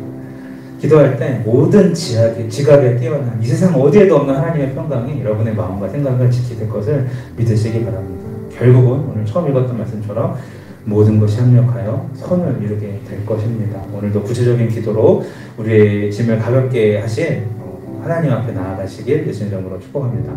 기도할 때 모든 지각에 뛰어난 이 세상 어디에도 없는 하나님의 평강이 여러분의 마음과 생각을 지키실 것을 믿으시기 바랍니다. 결국은 오늘 처음 읽었던 말씀처럼 모든 것이 합력하여 선을 이루게 될 것입니다. 오늘도 구체적인 기도로 우리의 짐을 가볍게 하실 하나님 앞에 나아가시길 예수님 이름으로 축복합니다.